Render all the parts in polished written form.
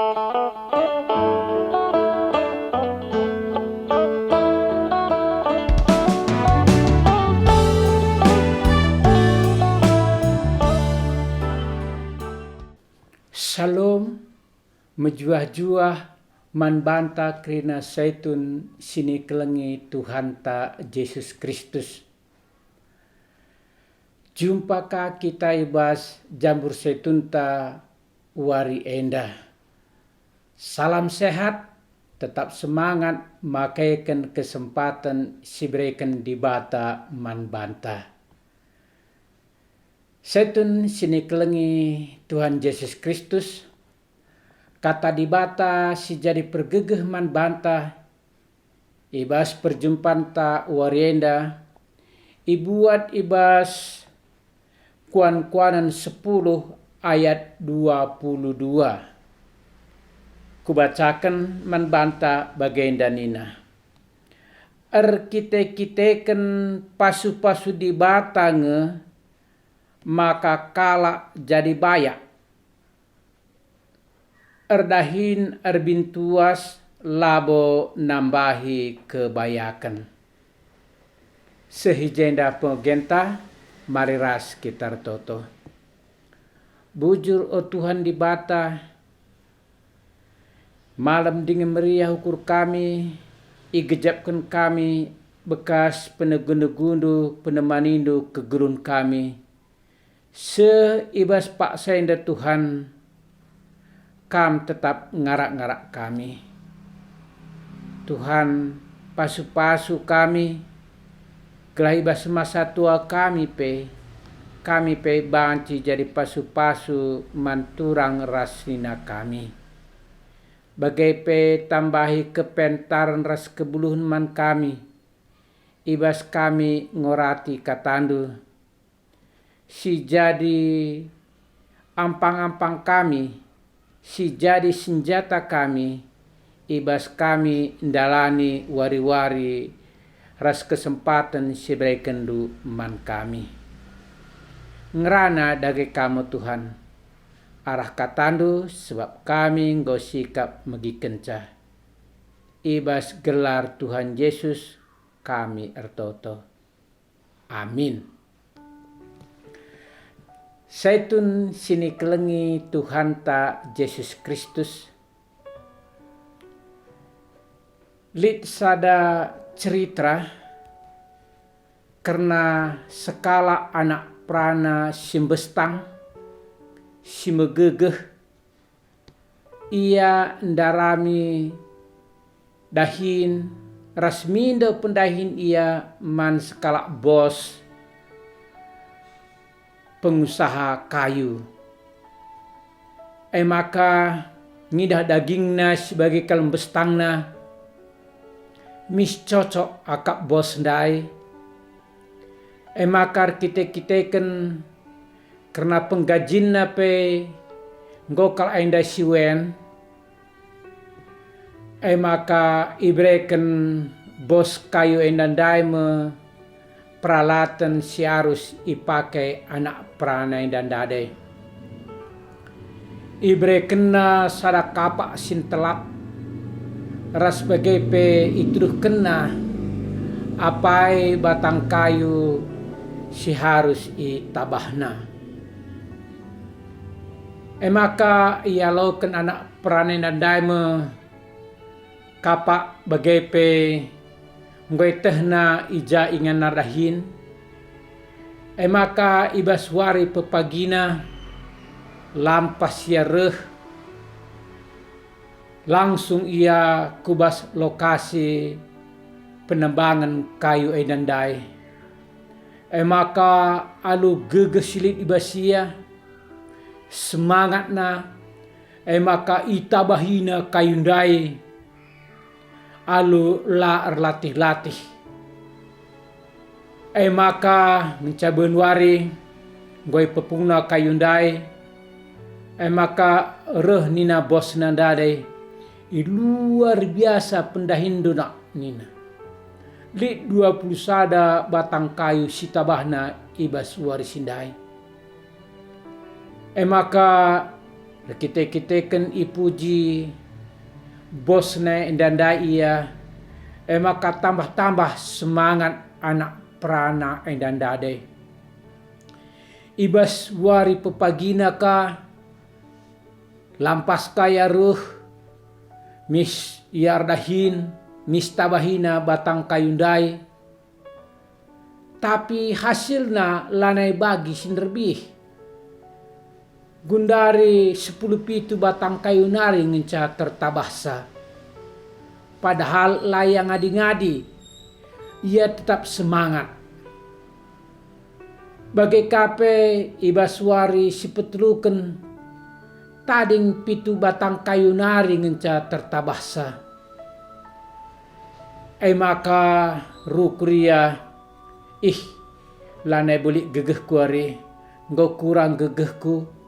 Shalom, mejuah-juah man banta krina saitun sini kelengi Tuhan ta Yesus Kristus. Jumpaka kita ibas jambur saitun ta wari enda. Salam sehat, tetap semangat makaikan kesempatan siberikan di bata man banta. Saitun sini kelengi Tuhan Yesus Kristus, kata di bata si jadi pergegeh man banta, ibas perjumpaan ta warienda, ibuat ibas kuan-kuanan 10 ayat 22. Kubacakan man banta bagenda nina. Kite-kiteken pasu-pasu di bata nge, maka kala jadi bayak. Erdahin erbintuas labo nambahi kebayakan. Sehijenda pengenta mariras kitar toto. Bujur o Tuhan di bata, malam dingin meriah ukur kami, igejapkan kami bekas penegundu-gundu penemanindu kegurun kami. Seibas pak sainda Tuhan, kam tetap ngarak-ngarak kami. Tuhan pasu-pasu kami, kelahibas masa tua kami pe banci jadi pasu-pasu manturang rasina kami. Bagai pe tambahi kepentaran ras kebuluhan man kami, ibas kami ngorati katandu. Si jadi ampang-ampang kami, si jadi senjata kami, ibas kami ndalani wari-wari ras kesempatan sebagai kendu man kami. Ngerana dage kamu Tuhan, arah katandu sebab kami nggo sikap megi kencah. Ibas gelar Tuhan Yesus kami ertoto. Amin. Saitun sini kelengi Tuhan ta Yesus Kristus. Lit sada cerita karena sekala anak prana simbestang simegegeh ia ndarami dahin rasmindo pendahin ia man sekala bos pengusaha kayu. Maka ngidah dagingna sebagai kalembestangna mis cocok akak bos ndai. Maka kita-kiteken karena penggajinna pe ngokal ainda siwen. Maka ibreken bos kayu endandai me peralatan si harus ipakai anak prana dan dade. Ibre kena sada kapak sintelap ras bagai pe itu kena apai batang kayu si harus itabahna. Maka ia laukan anak prana dan daime kapak bagai pe ngoy tehna ija ingan narahin. Maka ibas wari pepagina lampas ya reh. Langsung ia kubas lokasi penembangan kayu edandai. Maka alu gegesilit ibasia semangatna. Maka itabahina kayundai alu la erlatih-latih. Maka mencaben wari goy pepungna kayundai. Maka reh nina bos nandade luar biasa pendahinduna nina. Lit 20 sada batang kayu sitabahna ibas wari sindai. Maka Kita kan ipuji bosna indanda ia, maka tambah-tambah semangat anak perana indanda deh. Ibas wari pepagina ka, lampas kaya ruh, mis yardahin, mis tabahina batang kayundai, tapi hasilna lanai bagi sinderbih. Gundari 10 pitu batang kayu nari ngenca tertabahsa. Padahal layang ngadi-ngadi, ia tetap semangat. Bagai kape ibaswari sipetluken, tading pitu batang kayu nari ngenca tertabahsa. Maka rukria, lanai bulik gegeh kuari, nggo kurang gegehku.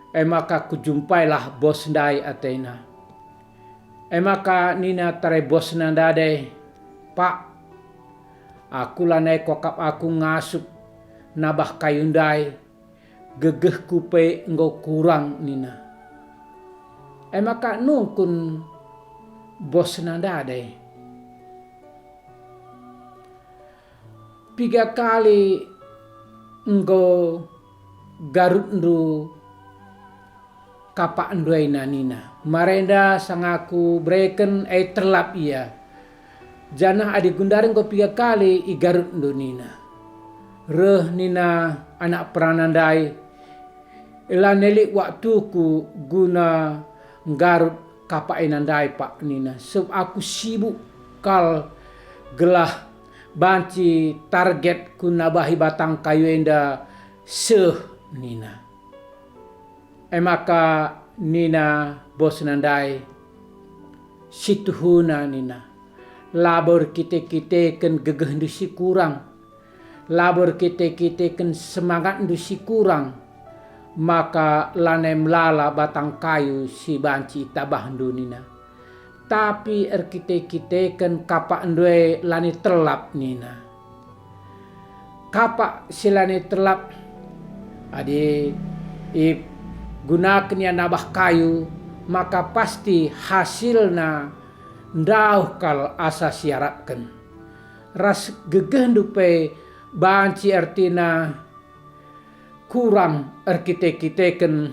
Maka kujumpailah bos ndai atena. Maka nina tare bos nandade, Pak, aku lanai kokap aku ngasup nabah kayundai, gegehku pe nggo kurang nina. Maka nungkun bos nandade. 3 kali nggo garut ndu kapak nduai nina. Marenda sangaku breken terlap ia. Janah adik gundaring ko 3 kali i garut ndu nina. Reh nina anak peranandai. Ila nelik waktuku guna nggarut kapak nandai pak nina. Sebab aku sibuk kal gelah banci target ku nabahi batang kayu enda nina. Maka nina bos nandai situhuna nina. Labor kita ken gegeh ndusi kurang. Labor kita ken semangat ndusi kurang. Maka lanai melala batang kayu si banci tabah ndu nina. Tapi kita ken kapak ndue lani telap nina. Kapak si lani telap adi gunakan ya nabah kayu, maka pasti hasilna ndauh kal asa siaratkan. Ras gegeh dupe banci artina kurang kita ken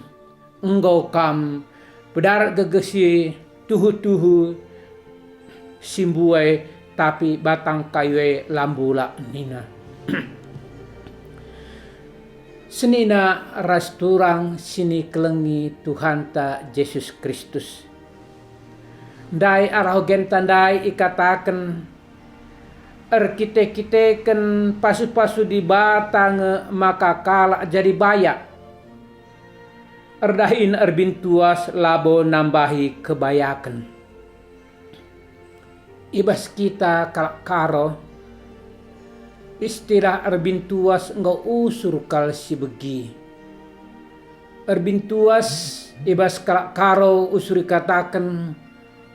enggo kam pedarat gegesi tuhu simbuai tapi batang kayu lambula nina. Senina ras turang sini kelengi Tuhan ta Yesus Kristus. Ndai arahogen tandai ikataken kita ken pasu-pasu di batang maka kala jadi bayak. Erdahin erbintuas labo nambahi kebayaken. Ibas kita kalak karo istilah erbintuas engkau usur kal si begi. Erbintuas ibas kalak karo usuri katakan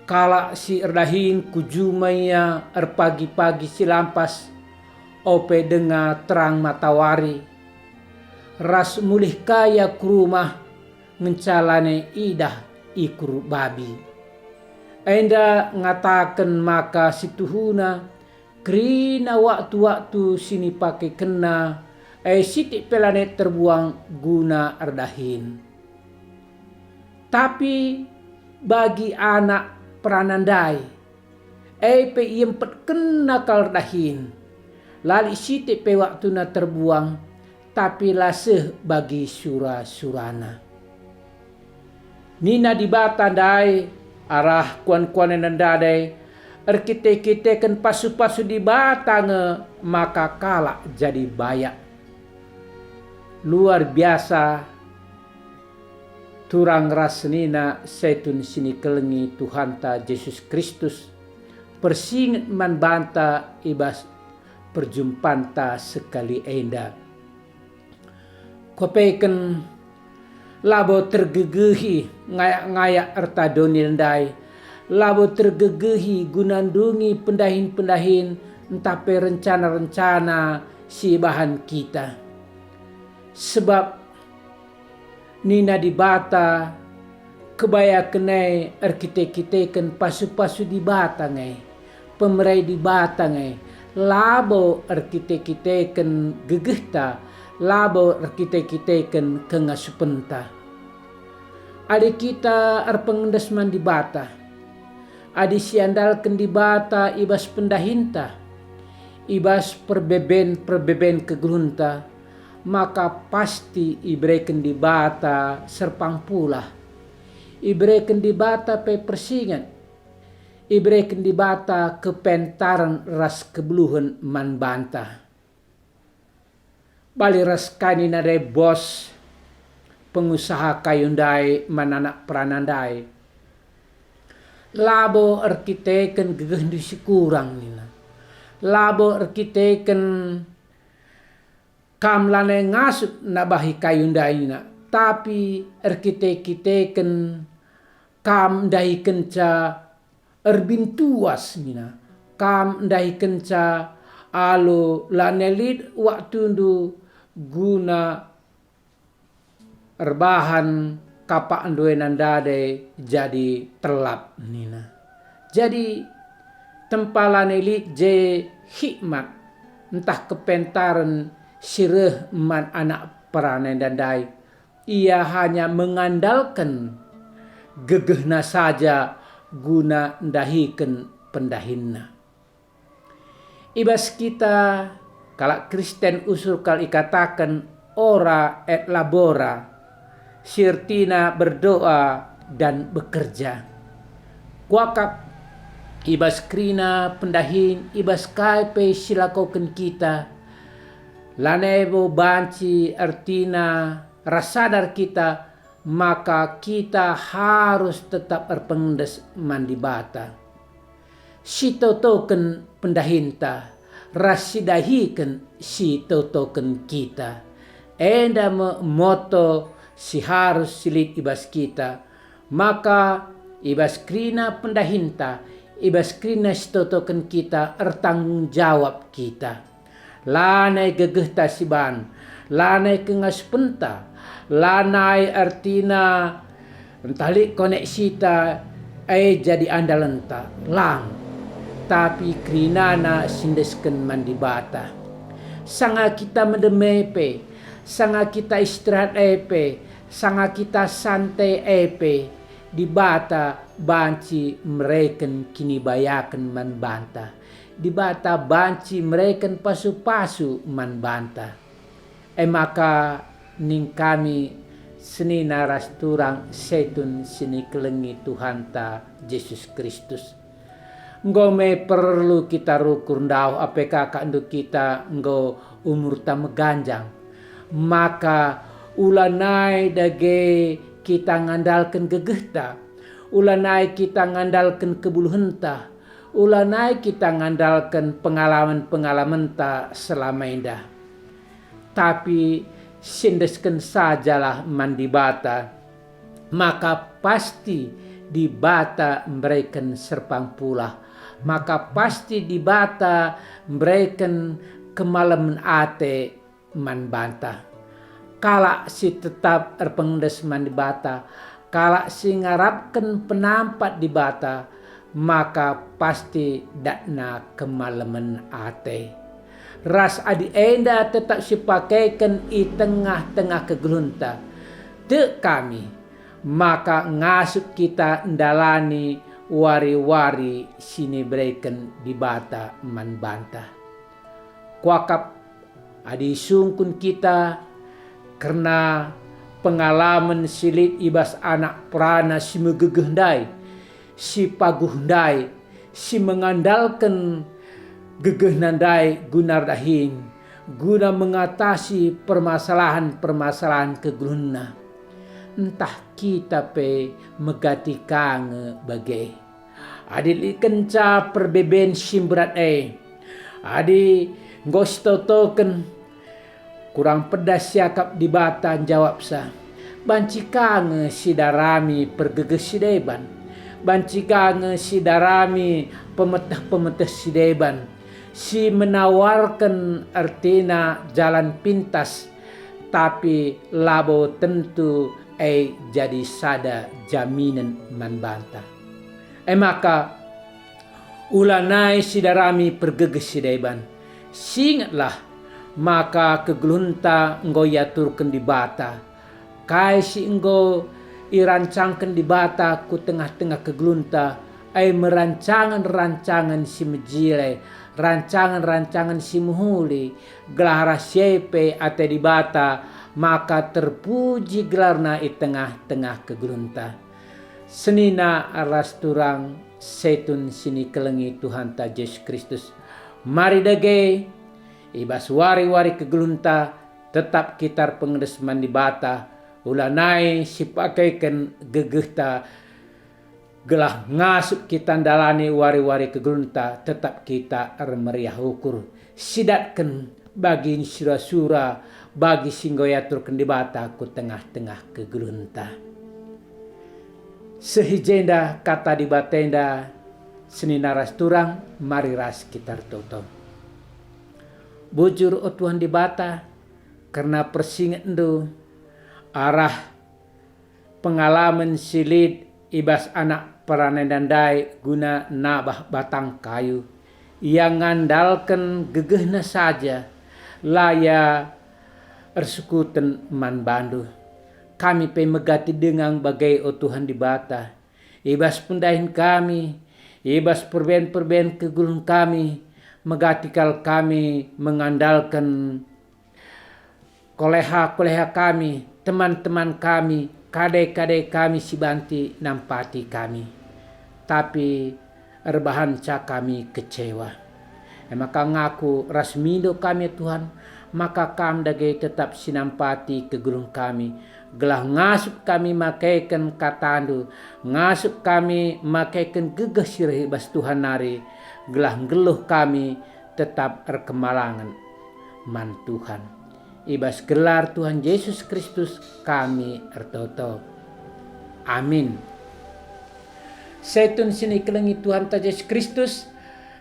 kalak si erdahin kujumaya erpagi-pagi si lampas ope denga terang matawari. Ras mulih kaya kurumah ngencalane idah ikuru babi. Enda ngatakan maka situhuna kerina waktu-waktu sini pakai kena sitik pelanet terbuang guna erdahin. Tapi bagi anak peranandai pe yempet kena kal erdahin. Lali sitik pe waktu na terbuang tapi laseh bagi surana. Nina di batandai arah kuan-kuan nandadai kita kan pasu-pasu di batang maka kalak jadi bayak. Luar biasa turang ras nina setun sini kelengi Tuhan ta Yesus Kristus. Persinget man banta ibas perjumpaan ta sekali enda. Kopeken labo tergegehi ngayak-ngayak erta doni ndai. Labo tergegehi gunandungi pendahin-pendahin entape rencana-rencana si bahan kita. Sebab nina di bata kebaya kenai arkite-kiteken pasu-pasu di batangai, pemerai di batangai, labo arkite-kiteken gegehta, labo arkite-kiteken kengasupenta. Adi kita arpengendasman di bata, adi siandalkan di bata ibas pendahinta, ibas perbeben kegrunta, maka pasti ibrekan di bata serpang pula, ibrekan di bata pe persingan, ibrekan di bata kepentaran ras kebeluhan man banta. Bali ras kanina de bos pengusaha kayundai mananak pranandai, labo arkiteken gegendusi kurang nina, labo arkiteken kam lane ngasut nabahi kayundai nina, tapi arkiteken kam dahi kenca erbintuas nina, kam dahi kenca alo lanelit waktu ndu guna erbahan kapak andue nandade jadi telap nina. Jadi tempalan elit je hikmat entah kepentaran sireh man anak peranan dandai, ia hanya mengandalkan gegehna saja guna ndahikan pendahinna. Ibas kita kalau Kristen usul kal ikatakan ora et labora, sirtina berdoa dan bekerja. Kuakap ibas krina pendahin ibas kaipe silakoken kita, lanebo banci artina rasadar kita, maka kita harus tetap erpengendes mandi bata. Si totoken pendahinta, rasidahiken si totoken kita. Enda moto si harus silit ibas kita, maka ibas krina pendahinta, ibas krina sitotoken kita ertanggung jawab kita. Lanai gegehta siban, lanai kengas penta, lanai artina entalik koneksita jadi andalenta lang, tapi krinana sindesken mandi bata. Sanga kita mendemepe, sanga kita istirahat epe, sanga kita santai epe, di bata banci mereken kini bayakan man banta, di bata banci mereken pasu-pasu man banta. Maka ning kami seni naras turang setun sini kelengi Tuhan ta Yesus Kristus. Ngome perlu kita rukur ndau apk kandu kita nggo umur ta meganjang, maka ulanai dage kita ngandalkan gegehta, ulanai kita ngandalkan kebuluhenta, ulanai kita ngandalkan pengalaman-pengalaman ta selama indah. Tapi sindesken sajalah mandi bata, maka pasti di bata mereken serpang pula, maka pasti di bata mereken kemalaman ate man banta. Kala si tetap erpengendes man di bata, kala si ngarapkan penampat di bata, maka pasti dakna kemalaman ate. Ras adi enda tetap sipakaikan i tengah-tengah kegelunta te kami, maka ngasut kita ndalani wari-wari sini breken di bata man banta. Kuakap adi sungkun kita karena pengalaman silit ibas anak prana si megegehdai, si paguhdai, si mengandalkan gegeh nandai gunar dahin, guna mengatasi permasalahan-permasalahan kegeluna. Entah kita pe megati kange bagai. Adi kenca perbeben simberat adi ngos token kurang pedas siakap di bata jawab sa. Banci kange sidarami pergeges sideban, banci kange sidarami pemetah-pemetah sideban, si menawarkan artina jalan pintas, tapi labo tentu jadi sada jaminan man banta. Maka ulanai sidarami pergeges sidaiban. Singatlah maka kegelunta engkau yaturkan di bata. Kai si engkau irancangkan di bata ku tengah-tengah kegelunta. Merancangan-rancangan si mejile, rancangan-rancangan si muhuli, gelar siepe ate di bata, maka terpuji gelarna i tengah-tengah kegelunta. Senina aras turang setun sini kelengi Tuhan ta Yesus Kristus. Mari dage ibas wari-wari kegelunta tetap kitar pengeresman di bata. Ulanai si pakaikan gegehta gelah ngasup kita dalani wari-wari kegelunta tetap kita meriah ukur. Sidatkan bagi sura-sura bagi singgoyaturkan di bata ku tengah-tengah kegelunta. Sehijenda kata di batenda senina ras turang mari ras kitar toto. Bujur o Tuhan di bata karena persingat endo arah pengalaman silid ibas anak peranendandai guna nabah batang kayu yang ngandalkan gegehna saja laya ersekuten man bandu. Kami pemegati dengan bagai o Tuhan di bata ibas pundahin kami ibas perben-perben kegulung kami megatikal kami mengandalkan koleha-koleha kami teman-teman kami kadai-kadai kami sibanti nampati kami. Tapi erbahan ca kami kecewa. Maka ngaku rasmindo kami Tuhan. Maka kam dage tetap sinampati kegulung kami. Gelah ngasup kami makaikan katandu. Ngasup kami makaikan gegeh sirih bas Tuhan nari. Gelah geluh kami tetap erkemalangan man Tuhan. Ibas gelar Tuhan Yesus Kristus kami ertoto. Amin. Setun sini kelengi Tuhan ta Yesus Kristus.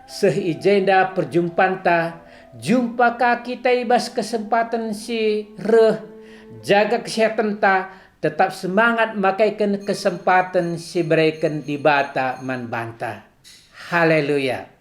Sehijenda perjumpaan ta. Jumpakah kita ibas kesempatan si reh. Jaga kesehatan ta. Tetap semangat makaikan kesempatan si berikan di bata man banta. Haleluya.